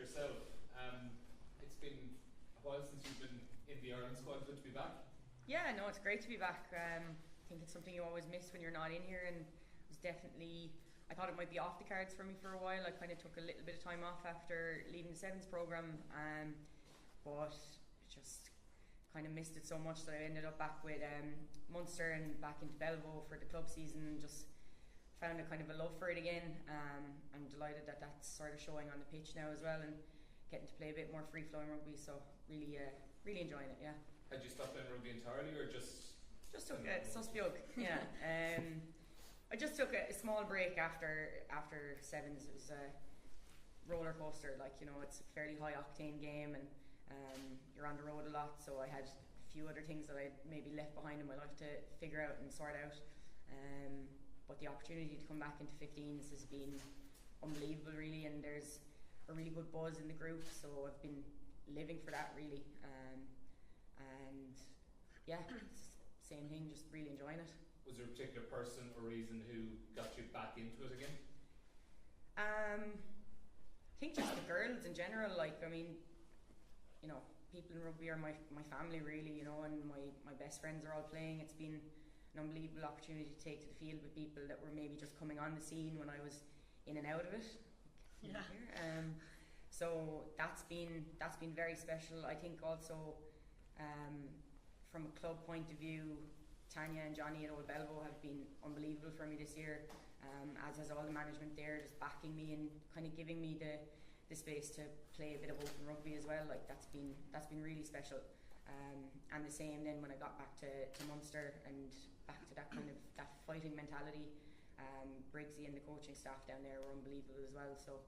yourself. It's been a while since you've been in the Ireland squad. Good to be back. Yeah, no, it's great to be back. I think it's something you always miss when you're not in here, and it was definitely, I thought it might be off the cards for me for a while. I kind of took a little bit of time off after leaving the Sevens programme, but just kind of missed it so much that I ended up back with Munster and back into Belvo for the club season, and just found a kind of a love for it again. I'm delighted that that's sort of showing on the pitch now as well, and getting to play a bit more free-flowing rugby, so really enjoying it, yeah. Had you stopped playing rugby entirely, or just took a suspiog, yeah. I just took a small break after Sevens. It was a roller coaster, like, you know, it's a fairly high octane game, and you're on the road a lot, so I had a few other things that I'd maybe left behind in my life to figure out and sort out. But the opportunity to come back into 15s has been unbelievable, really, and there's a really good buzz in the group, so I've been living for that, really. And yeah, it's the same thing, just really enjoying it. Was there a particular person or reason who got you back into it again? I think just the girls in general. Like, I mean, you know, people in rugby are my family, really, you know, and my best friends are all playing. It's been an unbelievable opportunity to take to the field with people that were maybe just coming on the scene when I was in and out of it. Yeah. So that's been very special. I think also from a club point of view, Tanya and Johnny at Old Belvo have been unbelievable for me this year, as has all the management there, just backing me and kind of giving me the space to play a bit of open rugby as well. Like, that's been really special. And the same then when I got back to Munster and back to that kind of that fighting mentality. Briggsy and the coaching staff down there were unbelievable as well. So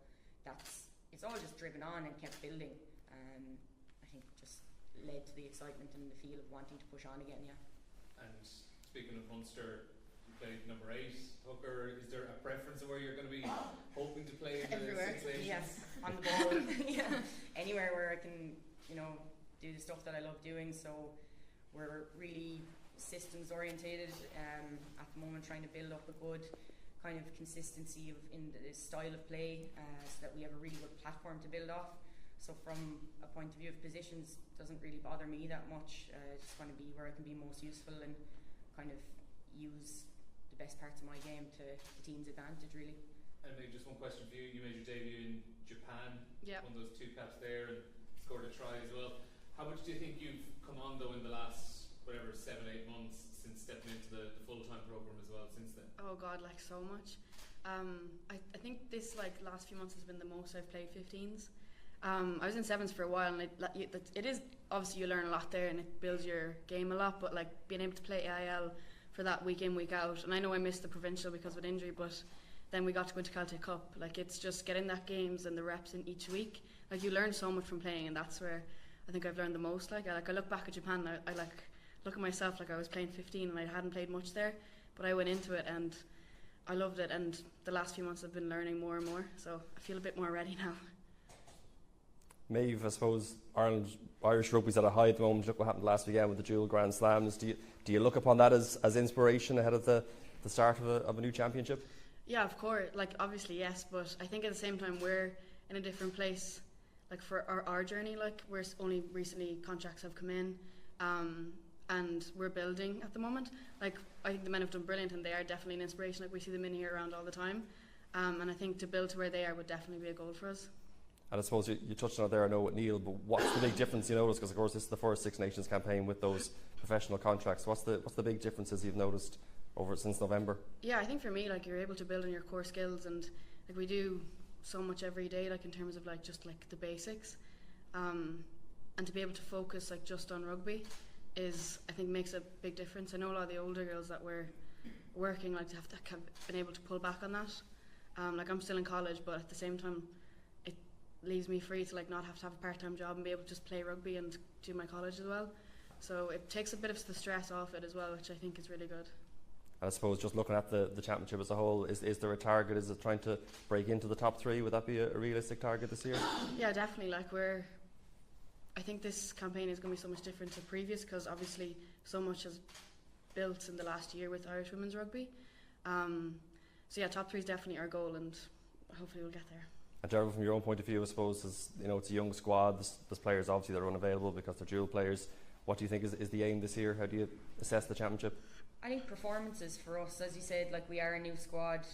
it's all just driven on and kept building. I think just led to the excitement and the feel of wanting to push on again, yeah. And speaking of Munster, you played number 8 hooker. Is there a preference of where you're going to be hoping to play in everywhere? The 6 nations? Yes, on the ball. Yeah, anywhere where I can, you know, do the stuff that I love doing. So we're really systems orientated at the moment, trying to build up a good kind of consistency in the style of play, so that we have a really good platform to build off. So from a point of view of positions, doesn't really bother me that much. I just want to be where I can be most useful and kind of use the best parts of my game to the team's advantage, really. And maybe just one question for you. You made your debut in Japan, Yep. won those 2 caps there and scored a try as well. How much do you think you've come on, though, in the last, 7-8 months since stepping into the full-time programme as well since then? Oh God, like so much. I think this last few months has been the most I've played 15s. I was in Sevens for a while, and it is obviously you learn a lot there and it builds your game a lot, but like being able to play AIL for that week in, week out, and I know I missed the provincial because of an injury, but then we got to go into @𝐿𝐻𝐿 Cup. Like, it's just getting that games and the reps in each week. Like, you learn so much from playing, and that's where I think I've learned the most. Like I look back at Japan, I look at myself like I was playing 15 and I hadn't played much there, but I went into it and I loved it, and the last few months I've been learning more and more, so I feel a bit more ready now. Maeve, I suppose Irish rugby's at a high at the moment. Look what happened last weekend with the dual Grand Slams. Do you look upon that as inspiration ahead of the start of a new championship? Yeah, of course. Like, obviously, yes, but I think at the same time we're in a different place. Like, for our journey, like, we're only recently contracts have come in, and we're building at the moment. Like, I think the men have done brilliant, and they are definitely an inspiration. Like, we see them in here around all the time, and I think to build to where they are would definitely be a goal for us. And I suppose you touched on it there, I know, with Neil, but what's the big difference you notice? Because of course this is the first Six Nations campaign with those professional contracts. What's the big differences you've noticed over since November? Yeah, I think for me, like, you're able to build on your core skills, and like we do so much every day, like in terms of like just like the basics, and to be able to focus like just on rugby is, I think, makes a big difference. I know a lot of the older girls that were working like have been able to pull back on that. Like, I'm still in college, but at the same time it leaves me free to like not have to have a part-time job and be able to just play rugby and do my college as well. So it takes a bit of the stress off it as well, which I think is really good. And I suppose just looking at the championship as a whole, is there a target? Is it trying to break into the top 3? Would that be a realistic target this year? Yeah, definitely. Like, I think this campaign is going to be so much different to previous, because obviously so much has built in the last year with Irish women's rugby. So yeah, top 3 is definitely our goal, and hopefully we'll get there. And Deirbhile, from your own point of view, I suppose, it's a young squad. There's players obviously that are unavailable because they're dual players. What do you think is the aim this year? How do you assess the championship? I think performances for us, as you said, like we are a new squad.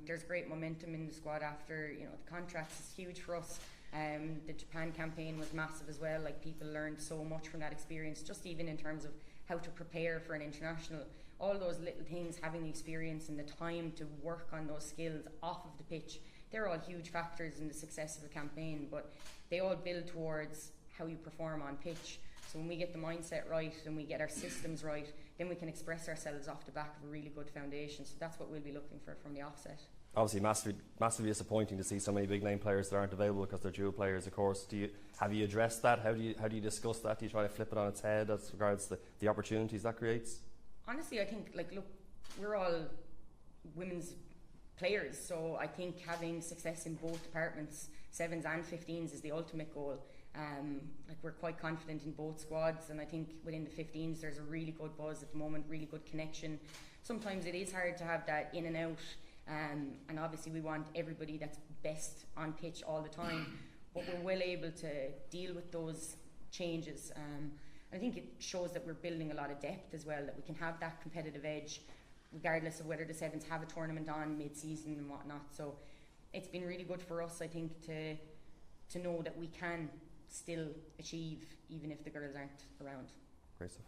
There's great momentum in the squad after the contracts is huge for us. The Japan campaign was massive as well. Like people learned so much from that experience, just even in terms of how to prepare for an international. All those little things, having the experience and the time to work on those skills off of the pitch, they're all huge factors in the success of a campaign. But they all build towards how you perform on pitch. So when we get the mindset right and we get our systems right, then we can express ourselves off the back of a really good foundation. So that's what we'll be looking for from the offset. Obviously, massively disappointing to see so many big name players that aren't available because they're dual players. Of course, have you addressed that? How do you discuss that? Do you try to flip it on its head as regards the opportunities that creates? Honestly, I think look, we're all women's players, so I think having success in both departments, 7s and 15s, is the ultimate goal. We're quite confident in both squads, and I think within the 15s there's a really good buzz at the moment, really good connection. Sometimes it is hard to have that in and out, and obviously we want everybody that's best on pitch all the time, but we're well able to deal with those changes. I think it shows that we're building a lot of depth as well, that we can have that competitive edge regardless of whether the 7s have a tournament on mid-season and whatnot. So it's been really good for us, I think, to know that we can still achieve even if the girls aren't around. Great stuff.